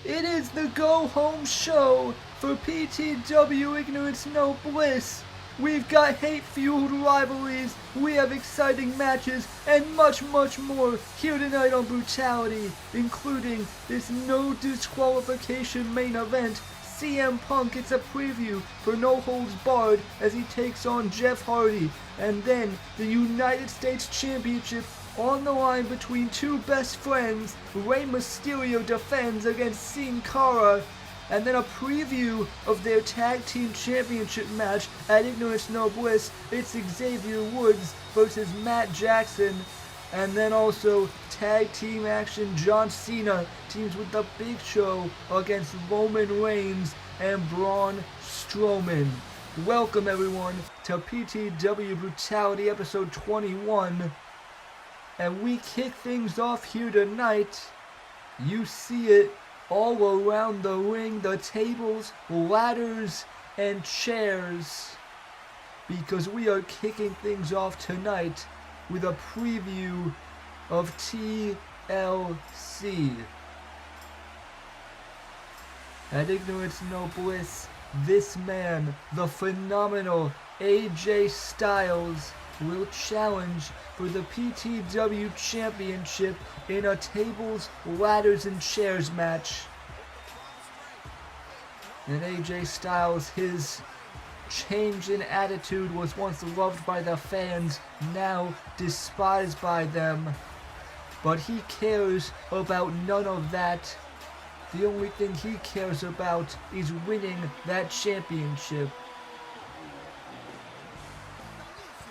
It is the go-home show for PTW Ignorance No Bliss. We've got hate-fueled rivalries, we have exciting matches, and much, much more here tonight on Brutality, including this no disqualification main event. CM Punk gets a preview for No Holds Barred as he takes on Jeff Hardy, and then the United States Championship on the line between two best friends. Rey Mysterio defends against Sin Cara, and then a preview of their tag team championship match at Ignorance No Bliss. It's Xavier Woods versus Matt Jackson. And then also tag team action. John Cena teams with the Big Show against Roman Reigns and Braun Strowman. Welcome everyone to PTW Brutality episode 21. And we kick things off here tonight. You see it all around the ring, the tables, ladders, and chairs. Because we are kicking things off tonight with a preview of TLC. At Ignorance No Bliss, this man, the phenomenal AJ Styles, will challenge for the PTW Championship in a tables, ladders, and chairs match. And AJ Styles, his change in attitude was once loved by the fans, now despised by them. But he cares about none of that. The only thing he cares about is winning that championship.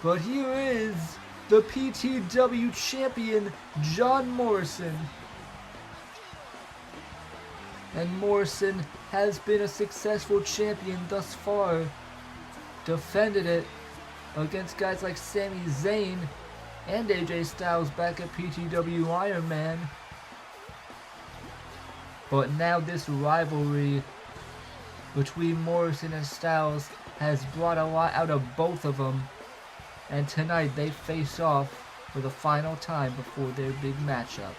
But here is the PTW champion, John Morrison. And Morrison has been a successful champion thus far. Defended it against guys like Sami Zayn and AJ Styles back at PTW Iron Man. But now this rivalry between Morrison and Styles has brought a lot out of both of them. And tonight they face off for the final time before their big matchup.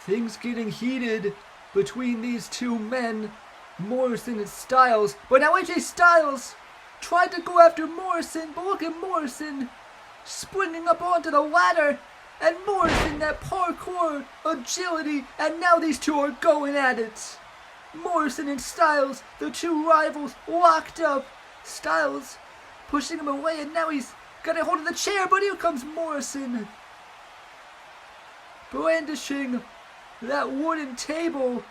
Things getting heated between these two men, Morrison and Styles. But now AJ Styles tried to go after Morrison, but look at Morrison springing up onto the ladder. And Morrison, that parkour agility, and now these two are going at it. Morrison and Styles, the two rivals, locked up. Styles pushing him away, and now he's got a hold of the chair, but here comes Morrison, brandishing that wooden table,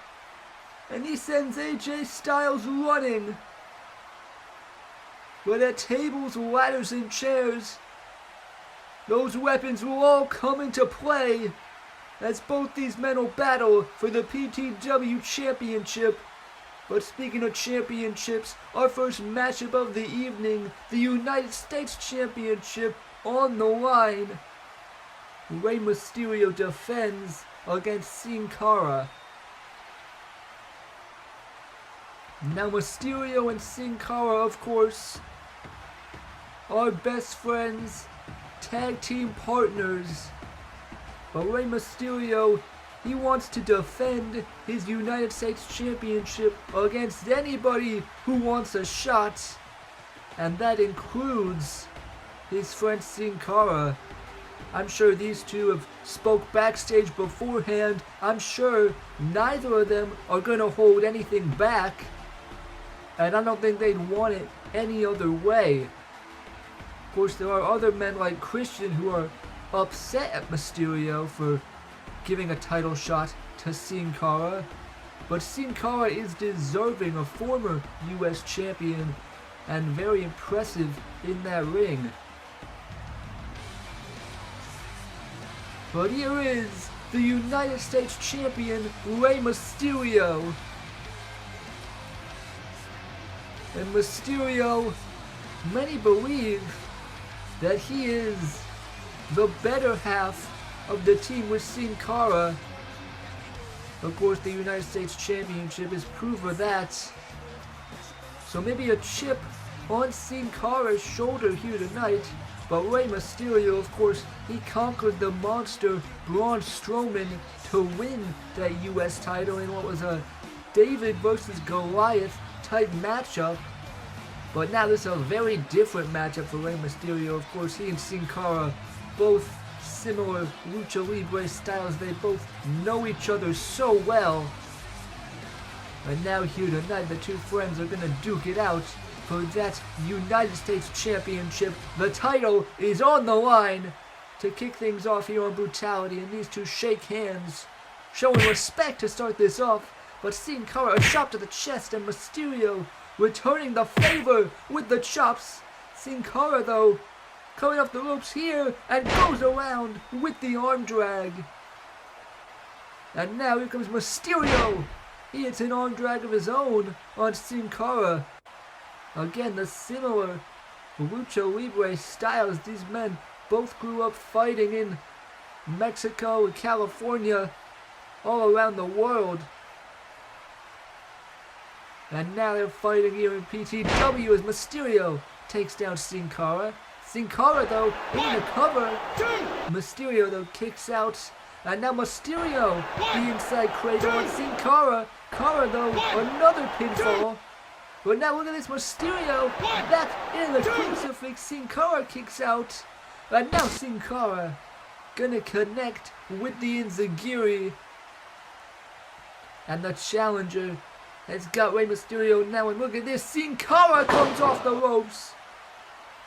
and he sends AJ Styles running. But at tables, ladders, and chairs, those weapons will all come into play as both these men will battle for the PTW Championship. But speaking of championships, our first matchup of the evening, the United States Championship on the line. Rey Mysterio defends against Sin Cara. Now Mysterio and Sin Cara, of course, are best friends, tag team partners. But Rey Mysterio, he wants to defend his United States Championship against anybody who wants a shot. And that includes his friend Sin Cara. I'm sure these two have spoke backstage beforehand. I'm sure neither of them are going to hold anything back. And I don't think they'd want it any other way. Of course, there are other men like Christian who are upset at Mysterio for giving a title shot to Sin Cara. But Sin Cara is deserving, a former US champion, and very impressive in that ring. But here is the United States champion, Rey Mysterio. And Mysterio, many believe that he is the better half of the team with Sin Cara. Of course, the United States Championship is proof of that. So maybe a chip on Sin Cara's shoulder here tonight. But Rey Mysterio, of course, he conquered the monster Braun Strowman to win that US title in what was a David versus Goliath type matchup. But now this is a very different matchup for Rey Mysterio. Of course, he and Sin Cara, both similar lucha libre styles. They both know each other so well. And now here tonight, the two friends are going to duke it out for that United States Championship. The title is on the line to kick things off here on Brutality, and these two shake hands, showing respect to start this off. But Sin Cara, a chop to the chest, and Mysterio returning the favor with the chops. Sin Cara, though, coming off the ropes here and goes around with the arm drag. And now here comes Mysterio. He hits an arm drag of his own on Sin Cara. Again, the similar lucha libre styles. These men both grew up fighting in Mexico and California, all around the world. And now they're fighting here in PTW as Mysterio takes down Sin Cara. Sin Cara, though, in the cover. Mysterio, though, kicks out. And now Mysterio, the inside cradle on Sin Cara. Cara, though, another pinfall. But now look at this, Mysterio back in the crucifix. Sin Cara kicks out. And now Sin Cara gonna connect with the Enziguri. And the challenger has got Rey Mysterio now. And look at this, Sin Cara comes off the ropes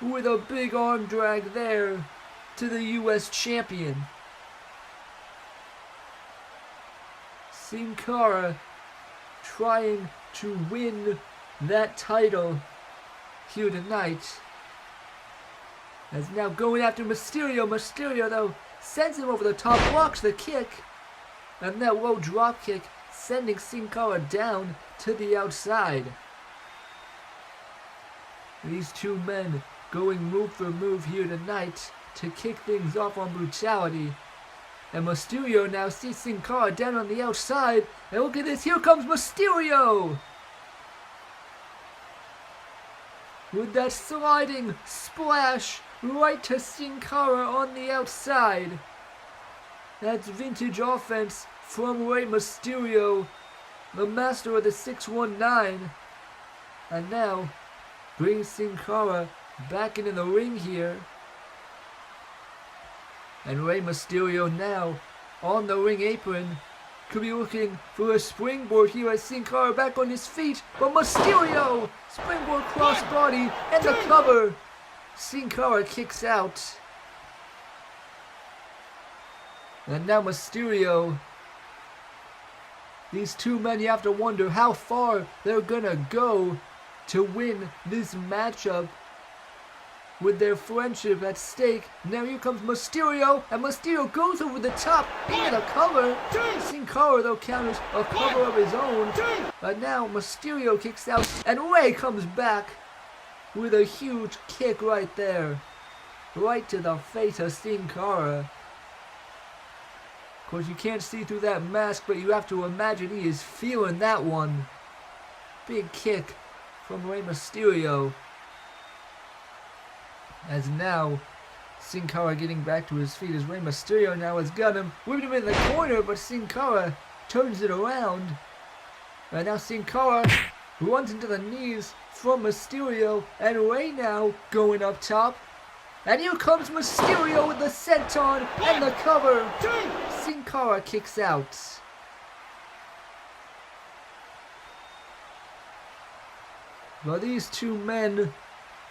with a big arm drag there to the US champion. Sin Cara trying to win that title here tonight. As now going after Mysterio. Mysterio, though, sends him over the top, blocks the kick. And that low drop kick sending Sin Cara down to the outside. These two men going move for move here tonight to kick things off on Brutality. And Mysterio now sees Sin Cara down on the outside. And look at this, here comes Mysterio! With that sliding splash right to Sin Cara on the outside. That's vintage offense from Rey Mysterio, the master of the 619. And now brings Sin Cara back into the ring here. And Rey Mysterio now on the ring apron. Could be looking for a springboard here as Sin Cara back on his feet. But Mysterio! Springboard crossbody and the cover. Sin Cara kicks out. And now Mysterio. These two men, you have to wonder how far they're gonna go to win this matchup with their friendship at stake. Now here comes Mysterio, and Mysterio goes over the top into the cover. Sin Cara though counters a cover of his own. But now Mysterio kicks out, and Rey comes back with a huge kick right there. Right to the face of Sin Cara. Of course, you can't see through that mask, but you have to imagine he is feeling that one. Big kick from Rey Mysterio. As now, Sin Cara getting back to his feet as Rey Mysterio now has got him. Whipped him in the corner, but Sin Cara turns it around. And now Sin Cara runs into the knees from Mysterio, and Rey now going up top. And here comes Mysterio with the senton and the cover. Sin Cara kicks out. Well, these two men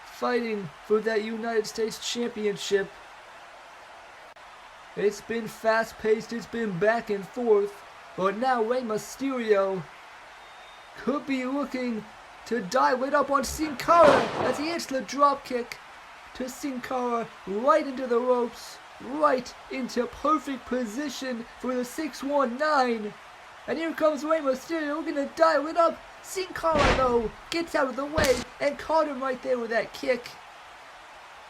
fighting for that United States Championship. It's been fast-paced, it's been back and forth. But now Rey Mysterio could be looking to dial it up on Sin Cara as he hits the dropkick to Sin Cara right into the ropes, right into perfect position for the 619. And here comes Rey Mysterio looking to dial it up. Sin Cara though gets out of the way and caught him right there with that kick.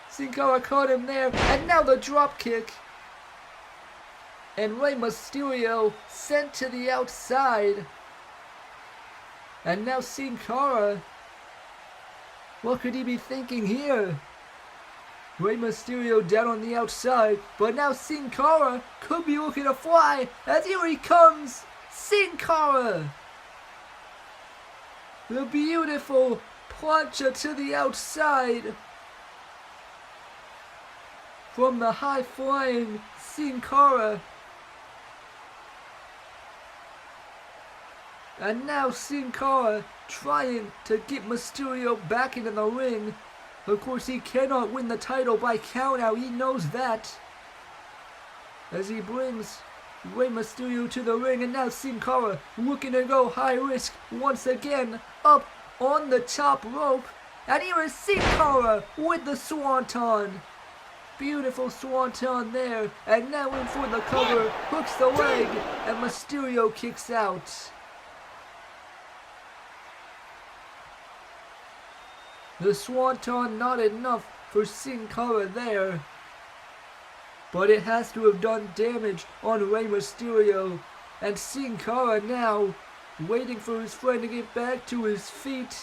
Sin Cara caught him there, and now the drop kick. And Rey Mysterio sent to the outside. And now Sin Cara, what could he be thinking here? Rey Mysterio down on the outside, but now Sin Cara could be looking to fly, as here he comes, Sin Cara! The beautiful plancha to the outside from the high-flying Sin Cara. And now Sin Cara trying to get Mysterio back into the ring. Of course, he cannot win the title by countout. He knows that. As he brings Rey Mysterio to the ring, and now Sin Cara looking to go high risk once again up on the top rope. And here is Sin Cara with the swanton. Beautiful swanton there. And now in for the cover. Hooks the leg, and Mysterio kicks out. The swanton not enough for Sin Cara there. But it has to have done damage on Rey Mysterio. And Sin Cara now waiting for his friend to get back to his feet.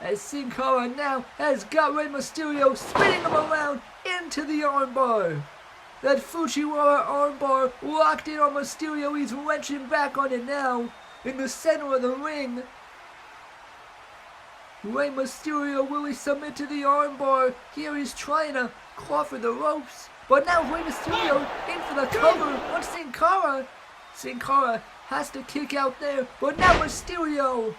As Sin Cara now has got Rey Mysterio spinning him around into the armbar. That Fujiwara armbar locked in on Mysterio. He's wrenching back on it now in the center of the ring. Rey Mysterio, will he submit to the armbar? Here he's trying to claw for the ropes. But now Rey Mysterio in for the cover on Sin Cara. Sin Cara has to kick out there. But now Mysterio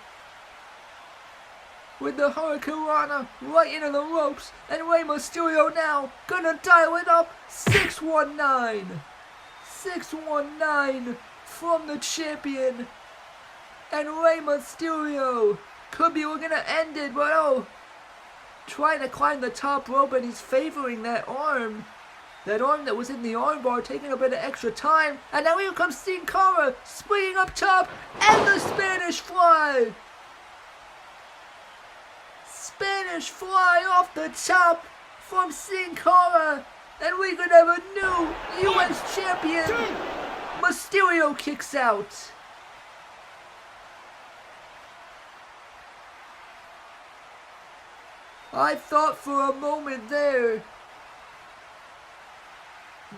with the Hurricanrana right into the ropes. And Rey Mysterio now gonna dial it up. 619. 619 from the champion. And Rey Mysterio could be looking to end it, but oh, trying to climb the top rope, and he's favoring that arm. That arm that was in the armbar, taking a bit of extra time. And now here comes Sin Cara, springing up top, and the Spanish Fly. Spanish Fly off the top from Sin Cara. And we could have a new U.S. champion. Mysterio kicks out. I thought for a moment there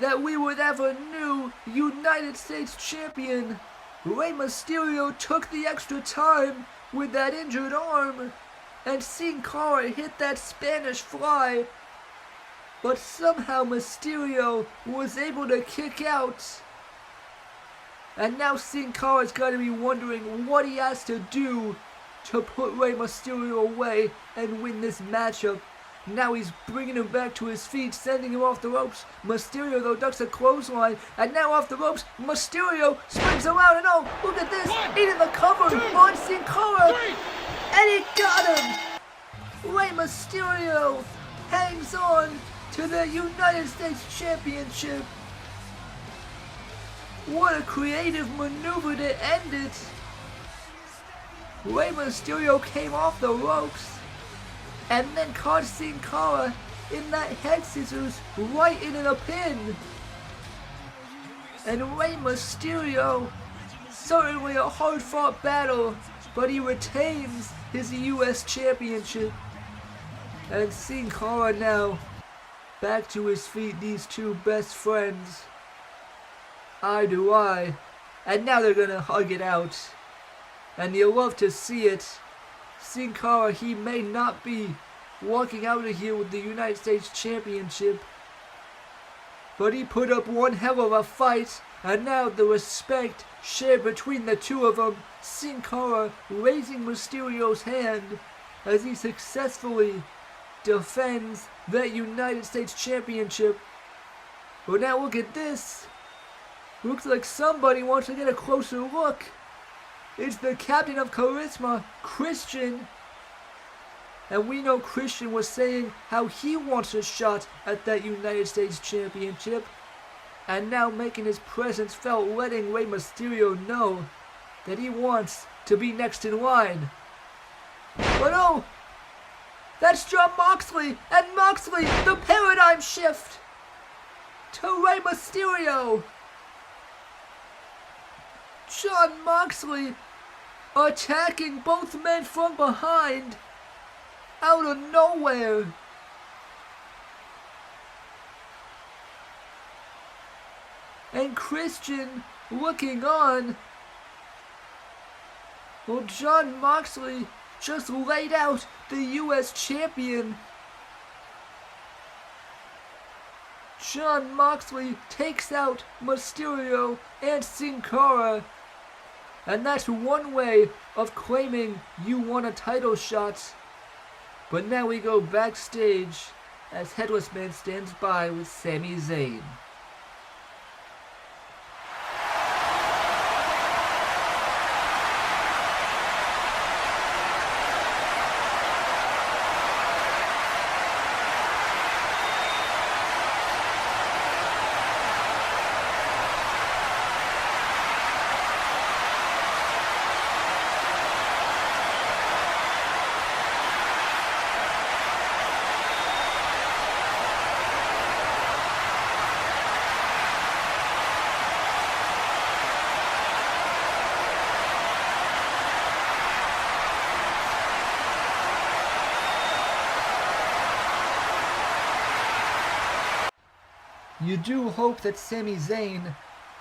that we would have a new United States champion. Rey Mysterio took the extra time with that injured arm, and Sin Cara hit that Spanish fly. But somehow Mysterio was able to kick out. And now Sin Cara's got to be wondering what he has to do to put Rey Mysterio away and win this matchup. Now he's bringing him back to his feet, sending him off the ropes. Mysterio, though, ducks a clothesline. And now off the ropes, Mysterio springs around. And oh, look at this. Eating the cover on Sin Cara. And he got him. Rey Mysterio hangs on to the United States Championship. What a creative maneuver to end it. Rey Mysterio came off the ropes and then caught Sin Cara in that head scissors right into the pin. And Rey Mysterio, certainly a hard-fought battle, but he retains his US Championship. And Sin Cara now back to his feet, these two best friends, eye to eye, and now they're gonna hug it out. And you'll love to see it. Sin Cara, he may not be walking out of here with the United States Championship, but he put up one hell of a fight, and now the respect shared between the two of them. Sin Cara raising Mysterio's hand as he successfully defends that United States Championship. But now look at this. Looks like somebody wants to get a closer look. It's the captain of Charisma, Christian. And we know Christian was saying how he wants a shot at that United States Championship. And now making his presence felt, letting Rey Mysterio know that he wants to be next in line. But oh! That's John Moxley, and Moxley, the paradigm shift to Rey Mysterio. John Moxley attacking both men from behind, out of nowhere. And Christian looking on. Well, John Moxley just laid out the US champion. John Moxley takes out Mysterio and Sin Cara. And that's one way of claiming you won a title shot. But now we go backstage as Headless Man stands by with Sami Zayn. You do hope that Sami Zayn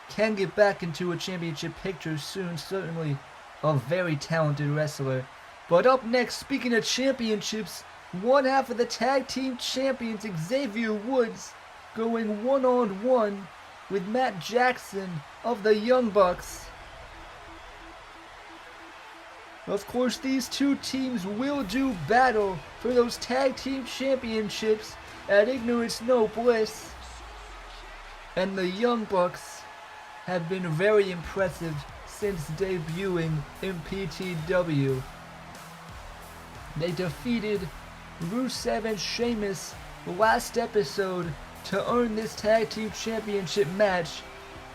can get back into a championship picture soon. Certainly a very talented wrestler. But up next, speaking of championships, one half of the tag team champions, Xavier Woods, going one-on-one with Matt Jackson of the Young Bucks. Of course, these two teams will do battle for those tag team championships at Ignorance No Bliss. And the Young Bucks have been very impressive since debuting in PTW. They defeated Rusev and Sheamus last episode to earn this tag team championship match,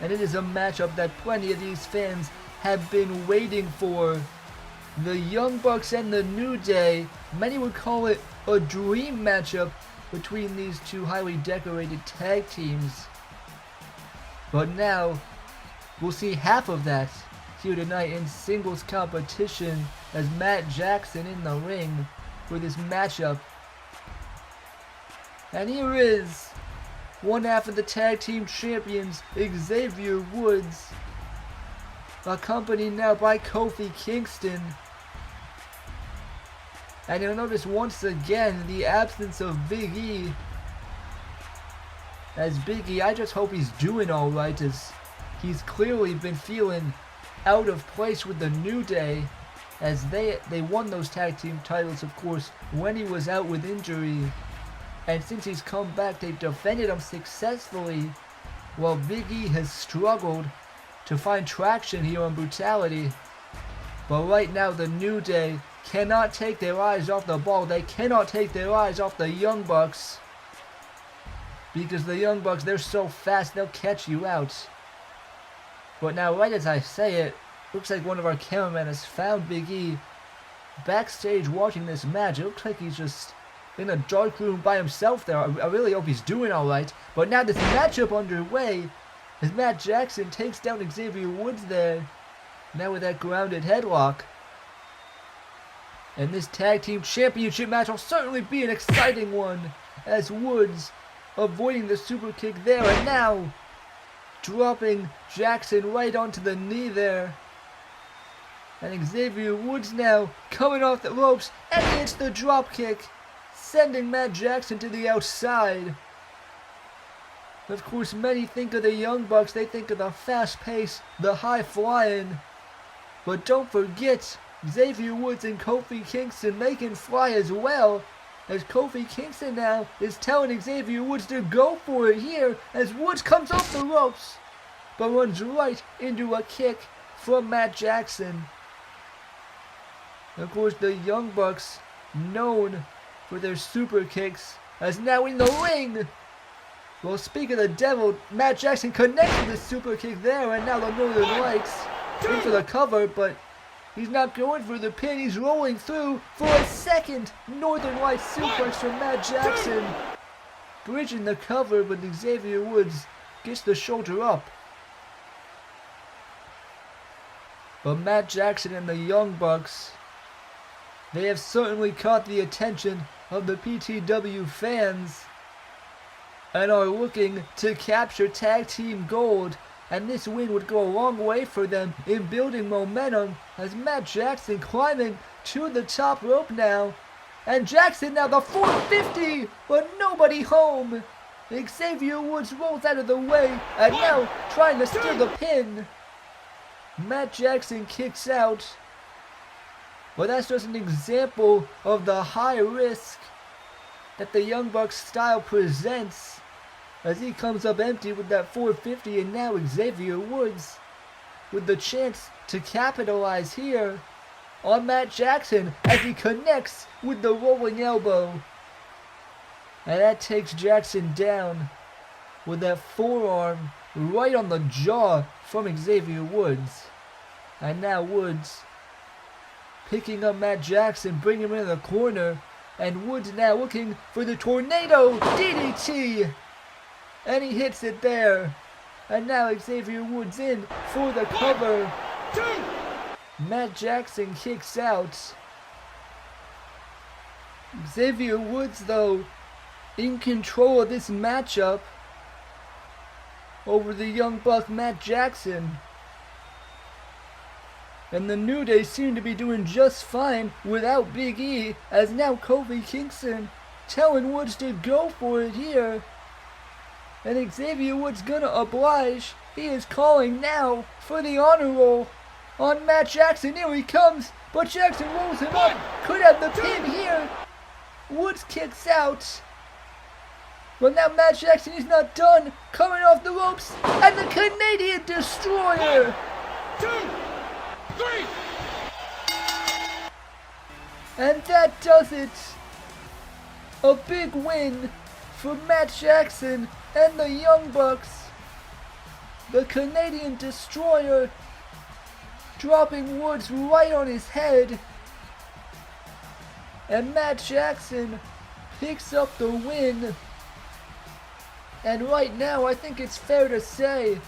and it is a matchup that plenty of these fans have been waiting for. The Young Bucks and the New Day, many would call it a dream matchup between these two highly decorated tag teams. But now, we'll see half of that here tonight in singles competition as Matt Jackson in the ring for this matchup. And here is one half of the tag team champions, Xavier Woods, accompanied now by Kofi Kingston. And you'll notice once again the absence of Big E. As Big E, I just hope he's doing alright, as he's clearly been feeling out of place with the New Day, as they won those tag team titles, of course, when he was out with injury. And since he's come back, they've defended him successfully, while Big E has struggled to find traction here on Brutality. But right now, the New Day cannot take their eyes off the ball. They cannot take their eyes off the Young Bucks, because the Young Bucks, they're so fast, they'll catch you out. But now, right as I say it, looks like one of our cameramen has found Big E backstage watching this match. It looks like he's just in a dark room by himself there. I really hope he's doing alright. But now this matchup underway, as Matt Jackson takes down Xavier Woods there, now with that grounded headlock. And this tag team championship match will certainly be an exciting one, as Woods avoiding the super kick there, and now dropping Jackson right onto the knee there. And Xavier Woods now coming off the ropes, and he hits the drop kick, sending Matt Jackson to the outside. Of course, many think of the Young Bucks, they think of the fast pace, the high flying. But don't forget, Xavier Woods and Kofi Kingston, they can fly as well, as Kofi Kingston now is telling Xavier Woods to go for it here, as Woods comes off the ropes, but runs right into a kick from Matt Jackson. Of course, the Young Bucks, known for their super kicks, as now in the ring. Well, speaking of the devil, Matt Jackson connects with the super kick there, and now the Northern Lights in for the cover, but he's not going for the pin. He's rolling through for a second Northern Lights suplex from Matt Jackson. Bridging the cover, but Xavier Woods gets the shoulder up. But Matt Jackson and the Young Bucks, they have certainly caught the attention of the PTW fans and are looking to capture tag team gold, and this win would go a long way for them in building momentum, as Matt Jackson climbing to the top rope now, and Jackson now the 450, but nobody home. Xavier Woods rolls out of the way, and now trying to steal the pin. Matt Jackson kicks out. But that's just an example of the high risk that the Young Bucks style presents, as he comes up empty with that 450, and now Xavier Woods with the chance to capitalize here on Matt Jackson as he connects with the rolling elbow. And that takes Jackson down with that forearm right on the jaw from Xavier Woods. And now Woods picking up Matt Jackson, bringing him in the corner, and Woods now looking for the tornado DDT, and he hits it there. And now Xavier Woods in for the cover. Matt Jackson kicks out. Xavier Woods, though, in control of this matchup over the Young Buck Matt Jackson. And the New Day seem to be doing just fine without Big E, as now Kofi Kingston telling Woods to go for it here. And Xavier Woods gonna oblige. He is calling now for the honor roll on Matt Jackson. Here he comes, but Jackson rolls him up. Could have the pin here. Woods kicks out. But now Matt Jackson is not done. Coming off the ropes, and the Canadian Destroyer. 2, 3. And that does it. A big win for Matt Jackson and the Young Bucks. The Canadian Destroyer dropping Woods right on his head. And Matt Jackson picks up the win. And right now, I think it's fair to say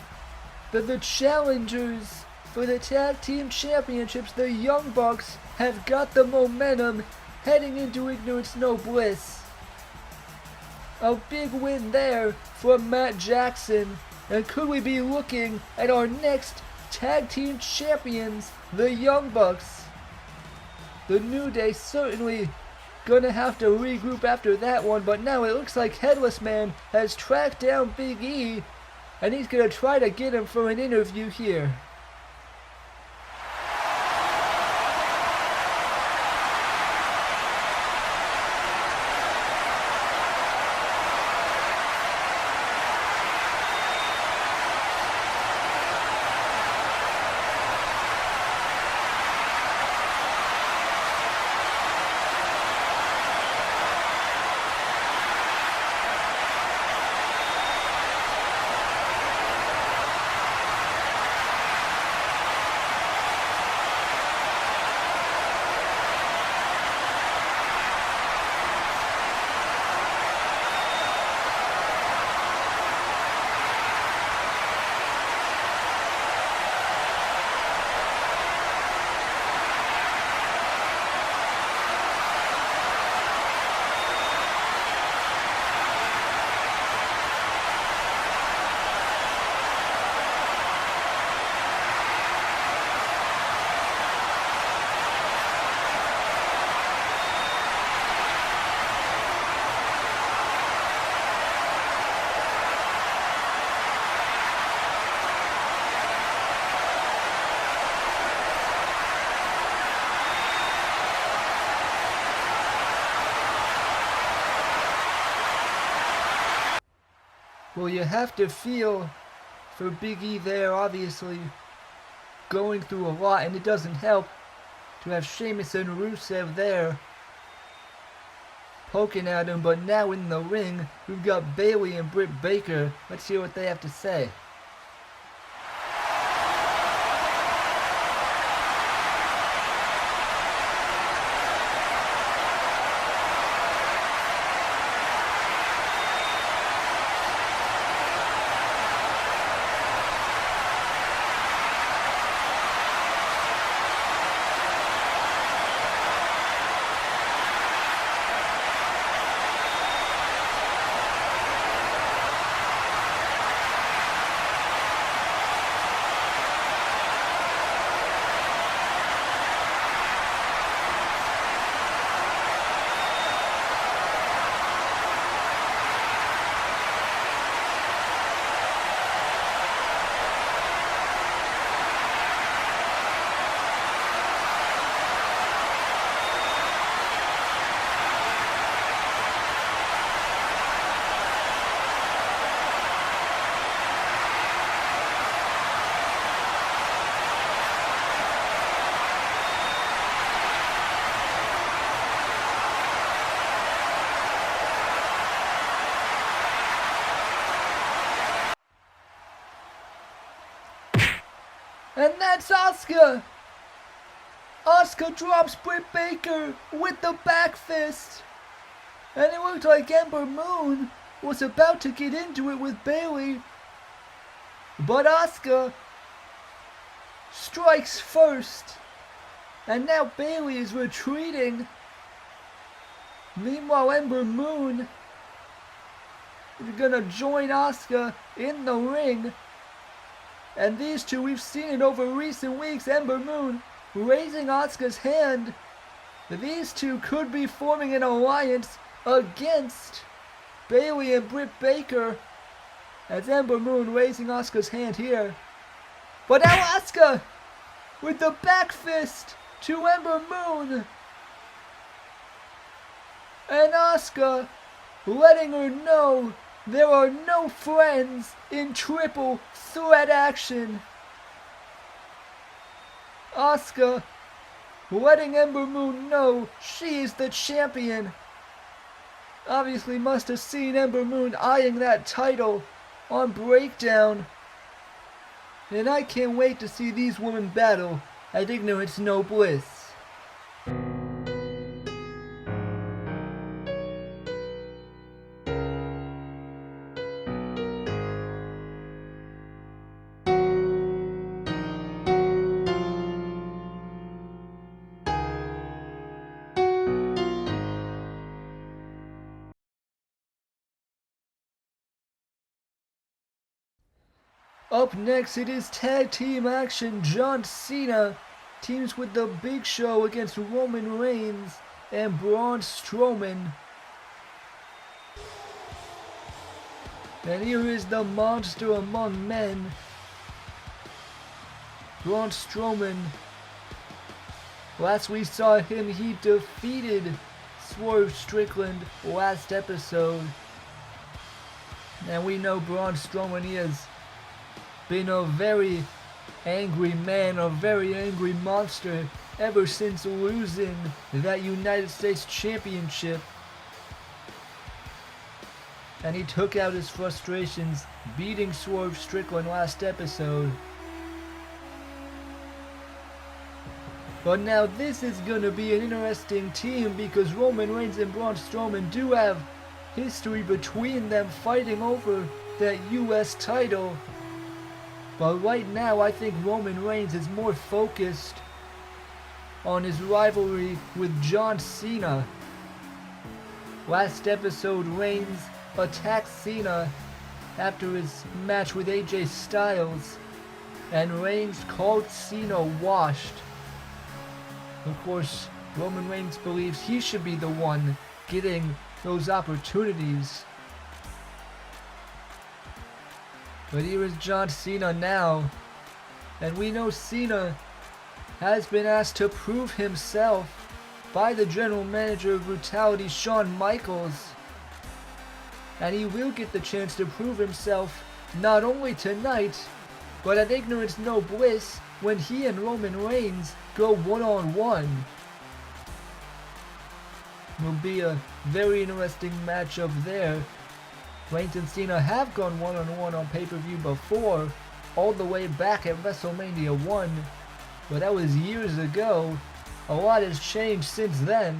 that the challengers for the Tag Team Championships, the Young Bucks, have got the momentum heading into Ignorance No Bliss. A big win there from Matt Jackson. And could we be looking at our next tag team champions, the Young Bucks? The New Day certainly gonna have to regroup after that one, but now it looks like Headless Man has tracked down Big E, and he's gonna try to get him for an interview here. Well, you have to feel for Big E there, obviously going through a lot, and it doesn't help to have Sheamus and Rusev there poking at him. But now in the ring, we've got Bayley and Britt Baker. Let's hear what they have to say. And that's Asuka! Asuka drops Britt Baker with the back fist. And it looked like Ember Moon was about to get into it with Bayley. But Asuka strikes first. And now Bayley is retreating. Meanwhile, Ember Moon is gonna join Asuka in the ring. And these two, we've seen it over recent weeks. Ember Moon raising Asuka's hand. These two could be forming an alliance against Bayley and Britt Baker. As Ember Moon raising Asuka's hand here. But now Asuka with the back fist to Ember Moon. And Asuka letting her know there are no friends in triple threat action. Asuka letting Ember Moon know she is the champion. Obviously must have seen Ember Moon eyeing that title on Breakdown. And I can't wait to see these women battle at Ignorance No Bliss. Up next, it is tag team action. John Cena teams with the Big Show against Roman Reigns and Braun Strowman. And here is the monster among men, Braun Strowman. Last we saw him, he defeated Swerve Strickland last episode. And we know Braun Strowman, he has been a very angry man, a very angry monster ever since losing that United States Championship. And he took out his frustrations beating Swerve Strickland last episode. But now this is going to be an interesting team because Roman Reigns and Braun Strowman do have history between them fighting over that US title. But right now I think Roman Reigns is more focused on his rivalry with John Cena. Last episode, Reigns attacked Cena after his match with AJ Styles, and Reigns called Cena washed. Of course, Roman Reigns believes he should be the one getting those opportunities. But here is John Cena now, and we know Cena has been asked to prove himself by the general manager of Brutality, Shawn Michaels. And he will get the chance to prove himself not only tonight, but at Ignorance No Bliss when he and Roman Reigns go one-on-one. Will be a very interesting matchup there. Reigns and Cena have gone one-on-one on pay-per-view before, all the way back at WrestleMania 1, but that was years ago. A lot has changed since then.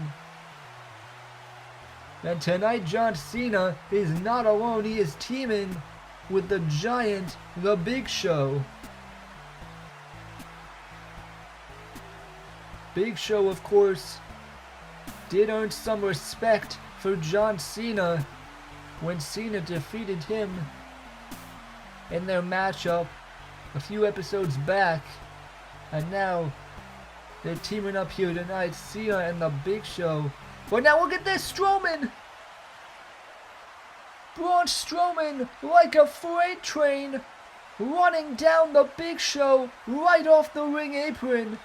And tonight John Cena is not alone, he is teaming with the Giant, the Big Show. Big Show, of course, did earn some respect for John Cena when Cena defeated him in their matchup a few episodes back. And now they're teaming up here tonight, Cena and the Big Show. But now look at this, Strowman! Braun Strowman, like a freight train, running down the Big Show right off the ring apron.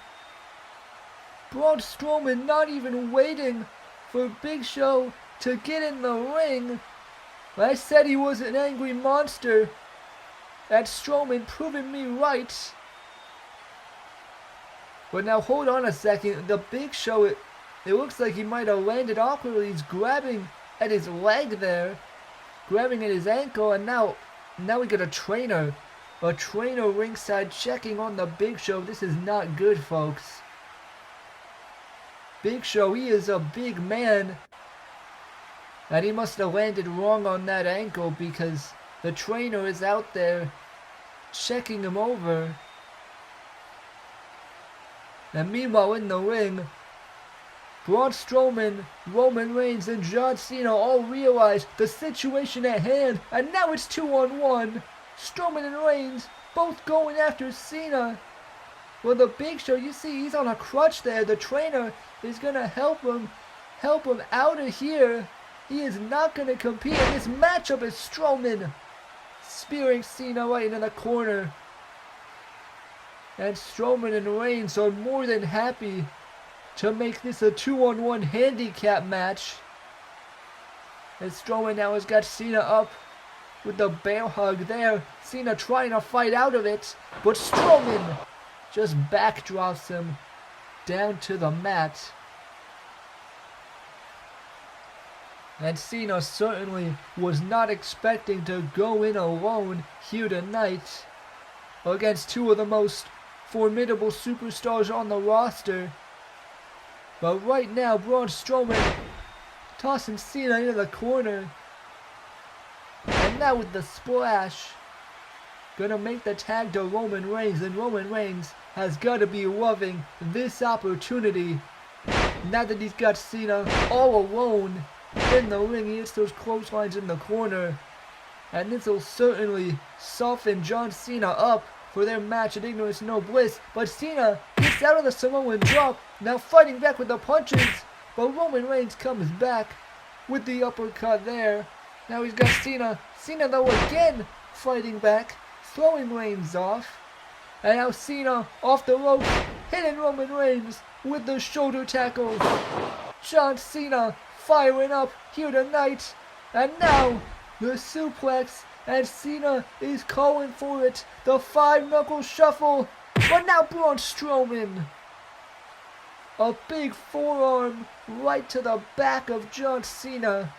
Braun Strowman not even waiting for Big Show to get in the ring. I said he was an angry monster, and Strowman proving me right. But now hold on a second, the Big Show, it looks like he might have landed awkwardly. He's grabbing at his leg there, grabbing at his ankle, and now we got a trainer ringside checking on the Big Show. This is not good, folks. Big Show, he is a big man, and he must have landed wrong on that ankle because the trainer is out there checking him over. And meanwhile in the ring, Braun Strowman, Roman Reigns, and John Cena all realize the situation at hand, and now it's 2-on-1. Strowman and Reigns both going after Cena. Well, the Big Show, you see, he's on a crutch there. The trainer is gonna help him out of here. He is not gonna compete in this matchup as Strowman spearing Cena right into the corner. And Strowman and Reigns are more than happy to make this a 2-on-1 handicap match. And Strowman now has got Cena up with the bear hug there. Cena trying to fight out of it, but Strowman just backdrops him down to the mat. And Cena certainly was not expecting to go in alone here tonight against two of the most formidable superstars on the roster. But right now, Braun Strowman tossing Cena into the corner. And now with the splash, gonna make the tag to Roman Reigns, and Roman Reigns has got to be loving this opportunity. Now that he's got Cena all alone in the ring, he hits those clotheslines in the corner. And this will certainly soften John Cena up for their match at Ignorance No Bliss. But Cena gets out of the Samoan drop, now fighting back with the punches. But Roman Reigns comes back with the uppercut there. Now he's got Cena. Cena though again fighting back, throwing Reigns off. And now Cena off the rope, hitting Roman Reigns with the shoulder tackle. John Cena firing up here tonight. And now the suplex, and Cena is calling for it. The 5-knuckle shuffle. But now Braun Strowman. A big forearm right to the back of John Cena.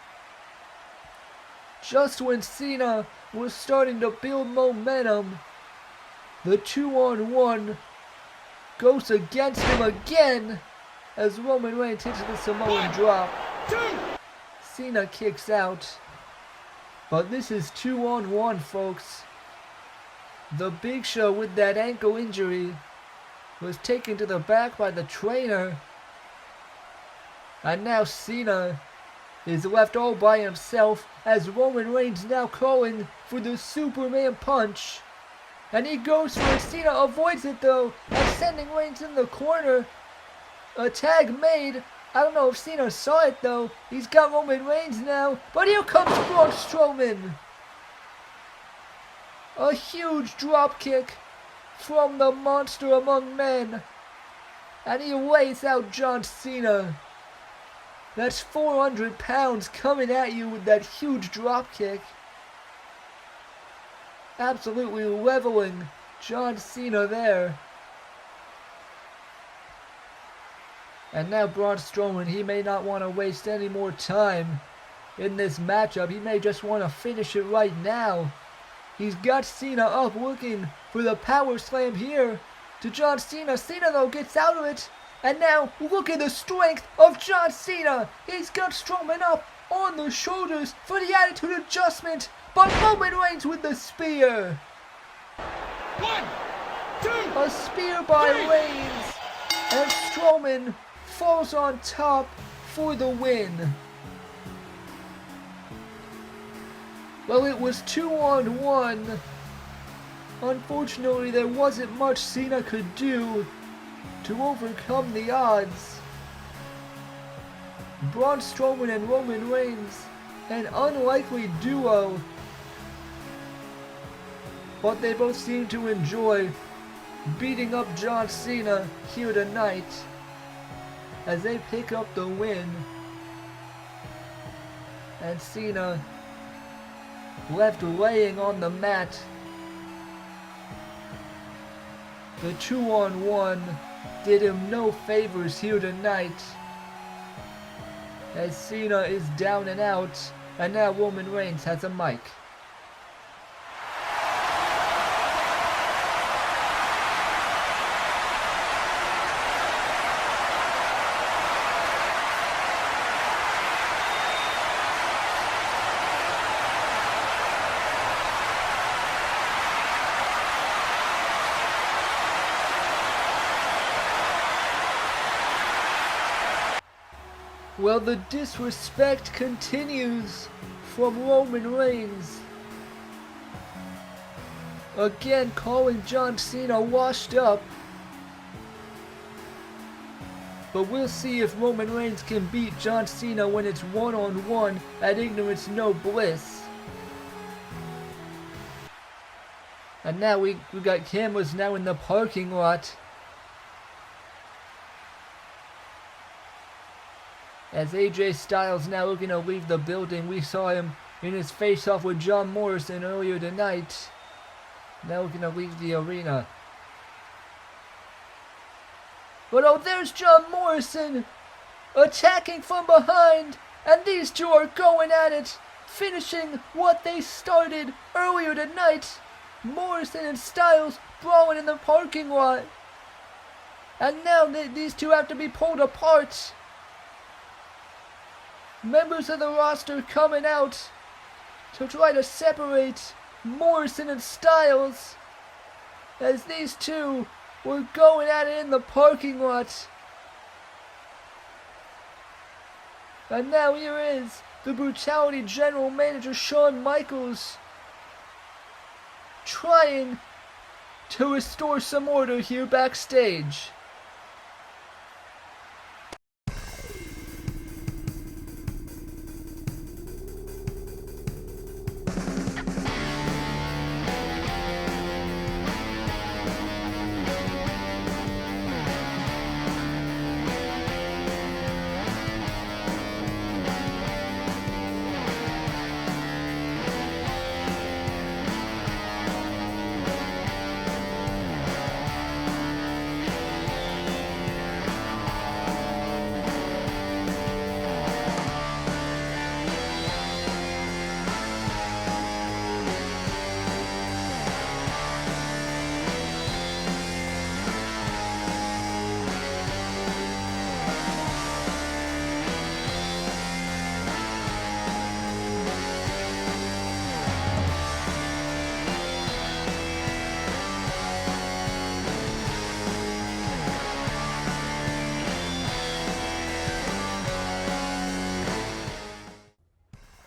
Just when Cena was starting to build momentum, the 2-on-1 goes against him again as Roman Reigns hits the Samoan drop. Cena kicks out. But this is 2-on-1, folks. The Big Show with that ankle injury was taken to the back by the trainer. And now Cena is left all by himself as Roman Reigns now calling for the Superman punch. And he goes for it. Cena avoids it though and sending Reigns in the corner. A tag made. I don't know if Cena saw it though. He's got Roman Reigns now. But here comes Braun Strowman. A huge drop kick from the monster among men. And he lays out John Cena. That's 400 pounds coming at you with that huge drop kick. Absolutely leveling John Cena there. And now Braun Strowman, he may not want to waste any more time in this matchup. He may just want to finish it right now. He's got Cena up looking for the power slam here to John Cena. Cena though gets out of it. And now look at the strength of John Cena. He's got Strowman up on the shoulders for the attitude adjustment. But Roman Reigns with the spear. 1, 2, a spear by Reigns. And Strowman falls on top for the win. Well, it was 2-on-1. Unfortunately, there wasn't much Cena could do to overcome the odds. Braun Strowman and Roman Reigns, an unlikely duo, but they both seem to enjoy beating up John Cena here tonight as they pick up the win. And Cena left laying on the mat. The 2-on-1 did him no favors here tonight as Cena is down and out, and now Roman Reigns has a mic. Well, the disrespect continues from Roman Reigns. Again calling John Cena washed up. But we'll see if Roman Reigns can beat John Cena when it's 1-on-1 at Ignorance No Bliss. And now we got cameras now in the parking lot. As AJ Styles now looking to leave the building. We saw him in his face-off with John Morrison earlier tonight. Now looking to leave the arena. But oh, there's John Morrison attacking from behind. And these two are going at it, finishing what they started earlier tonight. Morrison and Styles brawling in the parking lot. And now these two have to be pulled apart. Members of the roster coming out to try to separate Morrison and Styles as these two were going at it in the parking lot. And now here is the Brutality General Manager Shawn Michaels trying to restore some order here backstage.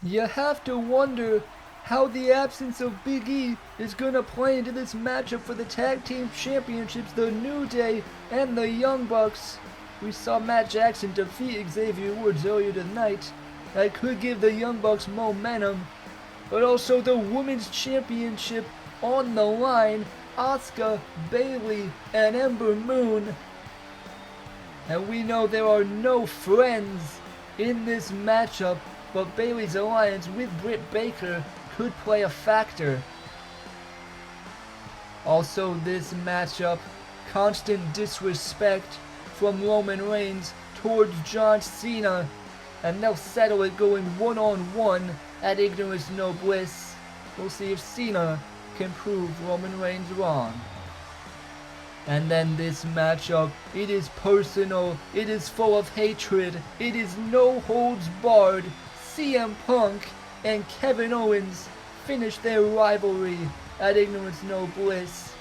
You have to wonder how the absence of Big E is gonna play into this matchup for the Tag Team Championships, the New Day and the Young Bucks. We saw Matt Jackson defeat Xavier Woods earlier tonight. That could give the Young Bucks momentum. But also the Women's Championship on the line. Asuka, Bayley, and Ember Moon. And we know there are no friends in this matchup, but Bayley's alliance with Britt Baker could play a factor. Also this matchup, constant disrespect from Roman Reigns towards John Cena, and they'll settle it going one-on-one at Ignorance No Bliss. We'll see if Cena can prove Roman Reigns wrong. And then this matchup, it is personal, it is full of hatred, it is no holds barred. CM Punk and Kevin Owens finished their rivalry at Ignorance No Bliss.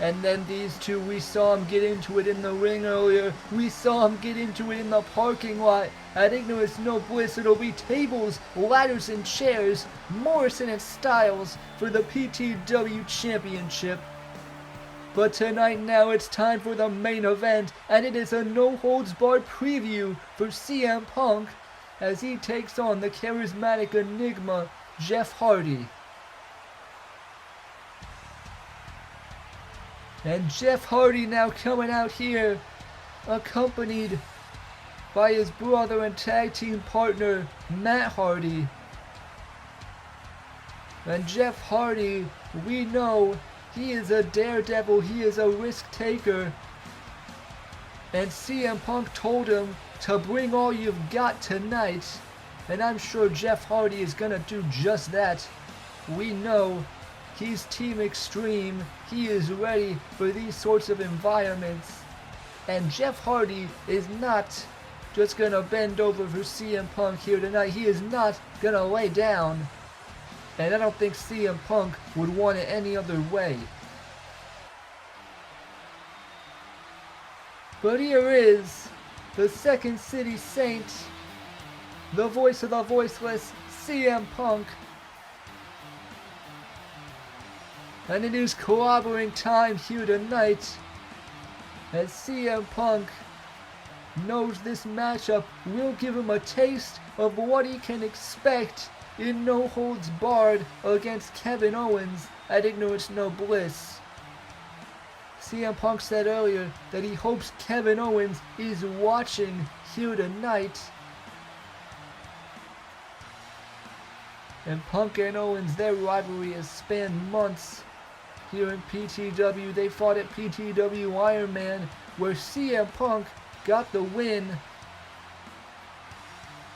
And then these two, we saw them get into it in the ring earlier. We saw them get into it in the parking lot. At Ignorance No Bliss, it'll be tables, ladders, and chairs, Morrison and Styles for the PTW Championship. But tonight now it's time for the main event, and it is a no-holds-barred preview for CM Punk as he takes on the charismatic enigma, Jeff Hardy. And Jeff Hardy now coming out here, accompanied by his brother and tag team partner, Matt Hardy. And Jeff Hardy, we know he is a daredevil, he is a risk taker. And CM Punk told him to bring all you've got tonight, and I'm sure Jeff Hardy is gonna do just that. We know he's Team Extreme, he is ready for these sorts of environments, and Jeff Hardy is not just gonna bend over for CM Punk here tonight. He is not gonna lay down, and I don't think CM Punk would want it any other way. But here is the Second City Saint, the voice of the voiceless, CM Punk. And it is clobbering time here tonight, as CM Punk knows this matchup will give him a taste of what he can expect in No Holds Barred against Kevin Owens at Ignorance No Bliss. CM Punk said earlier that he hopes Kevin Owens is watching here tonight. And Punk and Owens, their rivalry has spanned months here in PTW. They fought at PTW Iron Man, where CM Punk got the win.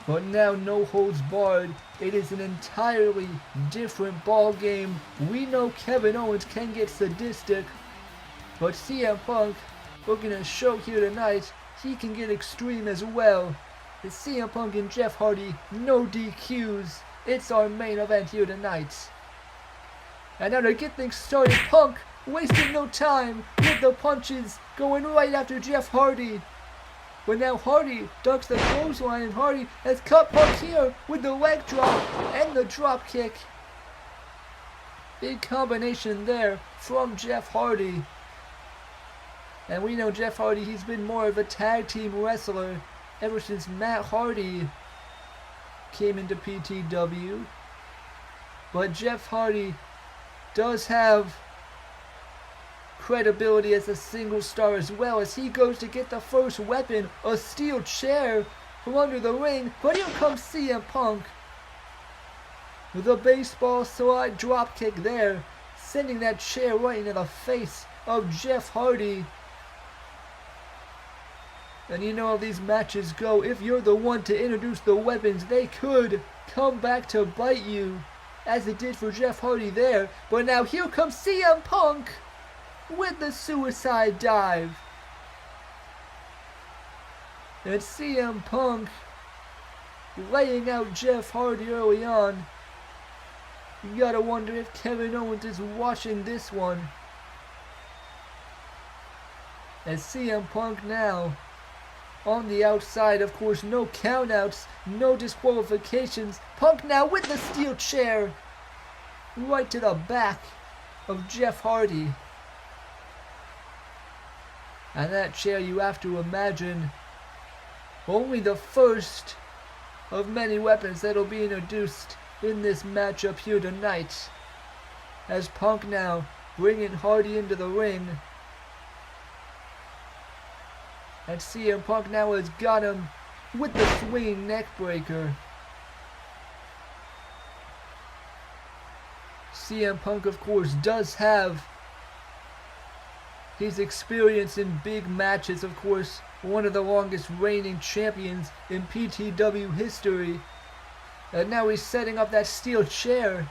But now No Holds Barred, it is an entirely different ball game. We know Kevin Owens can get sadistic, but CM Punk, we're gonna show here tonight, he can get extreme as well. It's CM Punk and Jeff Hardy, no DQs. It's our main event here tonight. And now to get things started, Punk wasting no time with the punches, going right after Jeff Hardy. But now Hardy ducks the clothesline, and Hardy has cut Punk here with the leg drop and the drop kick. Big combination there from Jeff Hardy. And we know Jeff Hardy, he's been more of a tag team wrestler ever since Matt Hardy came into PTW. But Jeff Hardy does have credibility as a single star as well, as he goes to get the first weapon, a steel chair from under the ring. But here comes CM Punk. The baseball slide drop kick there, sending that chair right into the face of Jeff Hardy. And you know how these matches go. If you're the one to introduce the weapons, they could come back to bite you, as it did for Jeff Hardy there. But now here comes CM Punk with the suicide dive. And CM Punk laying out Jeff Hardy early on. You gotta wonder if Kevin Owens is watching this one. And CM Punk now on the outside, of course, no countouts, no disqualifications. Punk now with the steel chair right to the back of Jeff Hardy. And that chair, you have to imagine, only the first of many weapons that'll be introduced in this matchup here tonight. As Punk now bringing Hardy into the ring. And CM Punk now has got him with the swinging neck breaker. CM Punk, of course, does have his experience in big matches, of course, one of the longest reigning champions in PTW history. And now he's setting up that steel chair.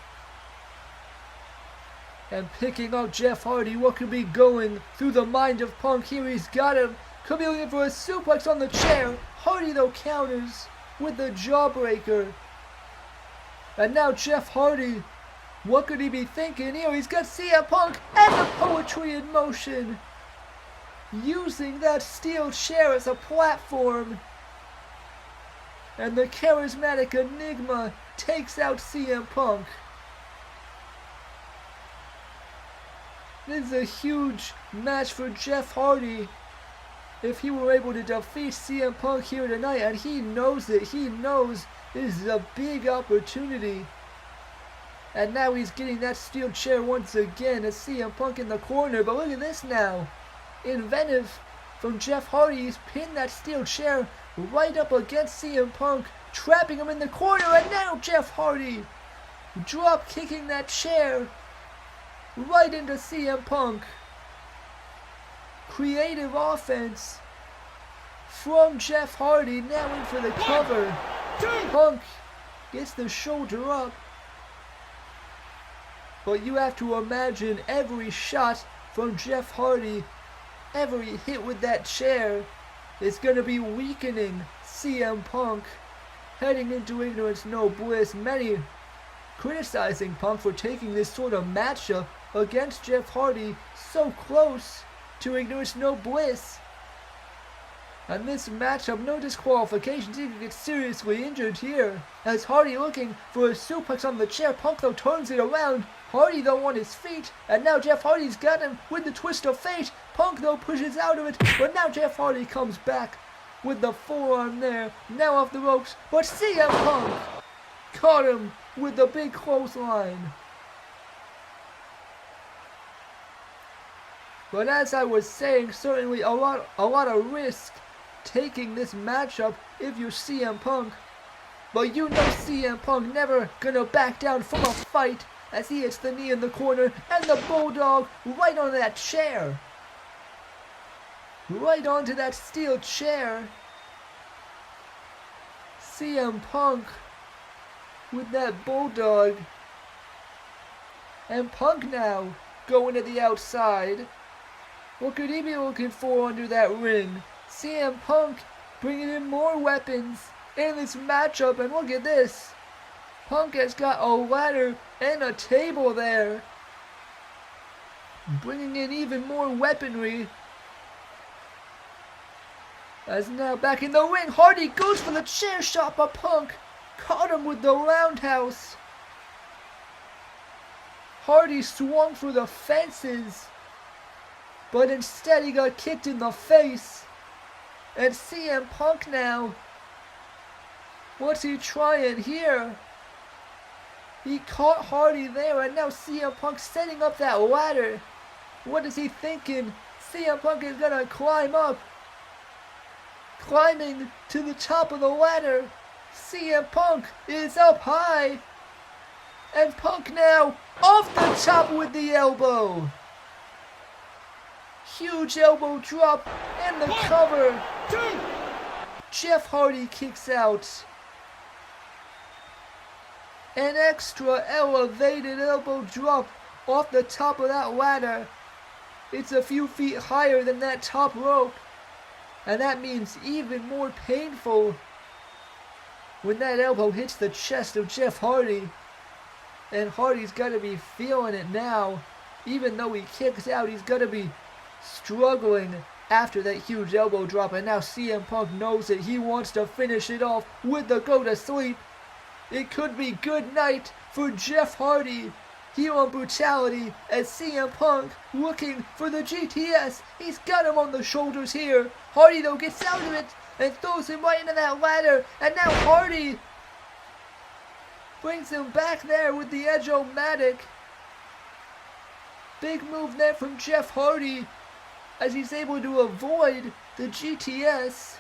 And picking up Jeff Hardy. What could be going through the mind of Punk? Here he's got him. Could be looking for a suplex on the chair. Hardy, though, counters with the jawbreaker. And now Jeff Hardy. What could he be thinking? Here he's got CM Punk and the poetry in motion. Using that steel chair as a platform. And the charismatic Enigma takes out CM Punk. This is a huge match for Jeff Hardy. If he were able to defeat CM Punk here tonight, and he knows it, he knows this is a big opportunity. And now he's getting that steel chair once again as CM Punk in the corner. But look at this now. Inventive from Jeff Hardy. He's pinned that steel chair right up against CM Punk, trapping him in the corner. And now Jeff Hardy drop kicking that chair right into CM Punk. Creative offense from Jeff Hardy. Now in for the cover. Punk gets the shoulder up. But you have to imagine every shot from Jeff Hardy, every hit with that chair, is going to be weakening CM Punk. Heading into Ignorance No Bliss, many criticizing Punk for taking this sort of matchup against Jeff Hardy so close to Ignorance No Bliss. And this matchup, no disqualifications, he could get seriously injured here. As Hardy looking for a suplex on the chair, Punk though turns it around. Hardy though on his feet, and now Jeff Hardy's got him with the twist of fate. Punk though pushes out of it, but now Jeff Hardy comes back with the forearm there, now off the ropes, but CM Punk caught him with the big clothesline. But as I was saying, certainly a lot of risk taking this matchup if you're CM Punk. But you know CM Punk never gonna back down from a fight as he hits the knee in the corner and the Bulldog right on that chair. Right onto that steel chair. CM Punk with that Bulldog. And Punk now going to the outside. What could he be looking for under that ring? CM Punk bringing in more weapons in this matchup, and look at this. Punk has got a ladder and a table there. Bringing in even more weaponry. As now back in the ring, Hardy goes for the chair shot, but Punk caught him with the roundhouse. Hardy swung for the fences, but instead he got kicked in the face. And CM Punk now, what's he trying here? He caught Hardy there, and now CM Punk setting up that ladder. What is he thinking? CM Punk is gonna climb up. Climbing to the top of the ladder. CM Punk is up high. And Punk now off the top with the elbow. Huge elbow drop and the cover. 2. Jeff Hardy kicks out. An extra elevated elbow drop off the top of that ladder. It's a few feet higher than that top rope. And that means even more painful when that elbow hits the chest of Jeff Hardy. And Hardy's got to be feeling it now. Even though he kicks out, he's got to be struggling after that huge elbow drop. And now CM Punk knows that he wants to finish it off with the go to sleep. It could be good night for Jeff Hardy here on Brutality as CM Punk looking for the GTS. He's got him on the shoulders here. Hardy though gets out of it and throws him right into that ladder. And now Hardy brings him back there with the Edge-O-Matic. Big move there from Jeff Hardy as he's able to avoid the GTS.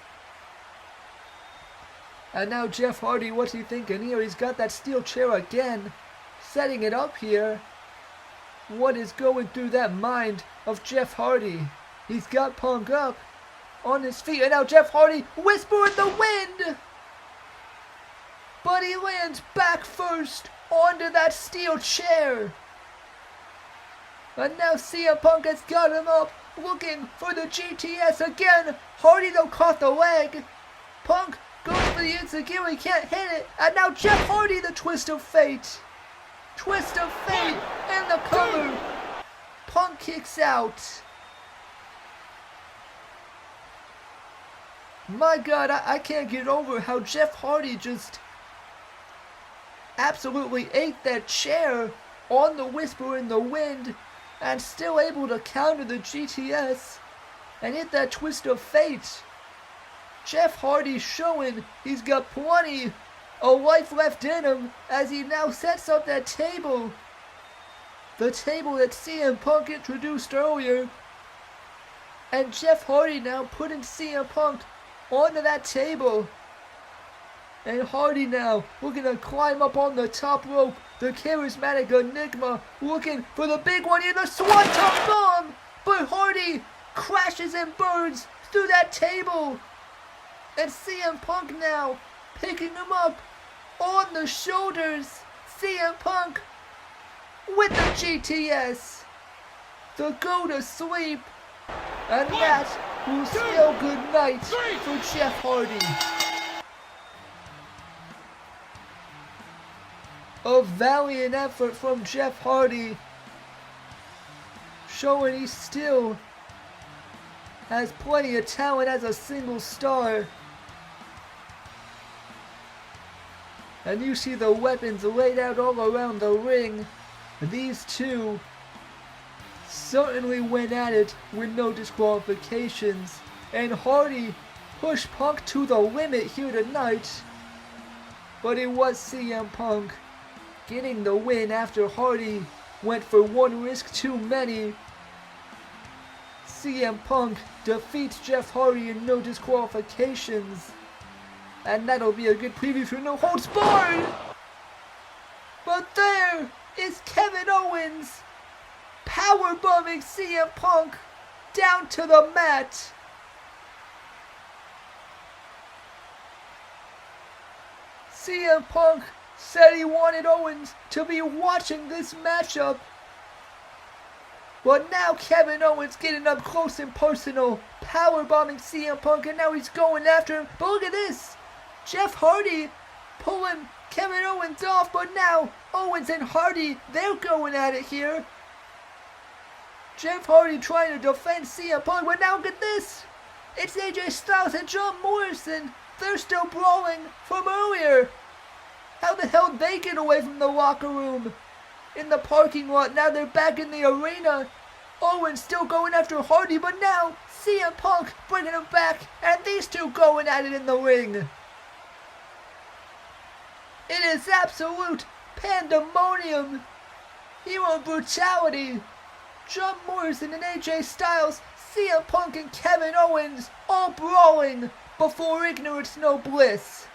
And now Jeff Hardy, what's he thinking here? He's got that steel chair again, setting it up here. What is going through that mind of Jeff Hardy? He's got Punk up on his feet, and now Jeff Hardy whisper in the wind. But he lands back first onto that steel chair. And now CM Punk has got him up, looking for the GTS again. Hardy though caught the leg. Punk goes for the insecure, he can't hit it. And now Jeff Hardy, the twist of fate. Twist of fate and the cover. Punk kicks out. My God, I can't get over how Jeff Hardy just absolutely ate that chair on the whisper in the wind and still able to counter the GTS and hit that twist of fate. Jeff Hardy showing he's got plenty of life left in him as he now sets up that table. The table that CM Punk introduced earlier. And Jeff Hardy now putting CM Punk onto that table. And Hardy now looking to climb up on the top rope. The charismatic Enigma looking for the big one here, the Swanton Bomb. But Hardy crashes and burns through that table. And CM Punk now picking him up on the shoulders. CM Punk with the GTS. The go to sleep. And that will spell good night for Jeff Hardy. A valiant effort from Jeff Hardy, showing he still has plenty of talent as a single star. And you see the weapons laid out all around the ring. These two certainly went at it with no disqualifications. And Hardy pushed Punk to the limit here tonight. But it was CM Punk getting the win after Hardy went for one risk too many. CM Punk defeats Jeff Hardy in no disqualifications. And that'll be a good preview for No Holds Barred. But there is Kevin Owens powerbombing CM Punk down to the mat. CM Punk said he wanted Owens to be watching this matchup. But now Kevin Owens getting up close and personal, powerbombing CM Punk, and now he's going after him. But look at this. Jeff Hardy pulling Kevin Owens off, but now Owens and Hardy, they're going at it here. Jeff Hardy trying to defend CM Punk, but now look at this. It's AJ Styles and John Morrison. They're still brawling from earlier. How the hell did they get away from the locker room? in the parking lot. Now they're back in the arena. Owens still going after Hardy, but now CM Punk bringing him back, and these two going at it in the ring. It is absolute pandemonium here on Brutality. John Morrison and AJ Styles, CM Punk and Kevin Owens all brawling before Ignorance No Bliss.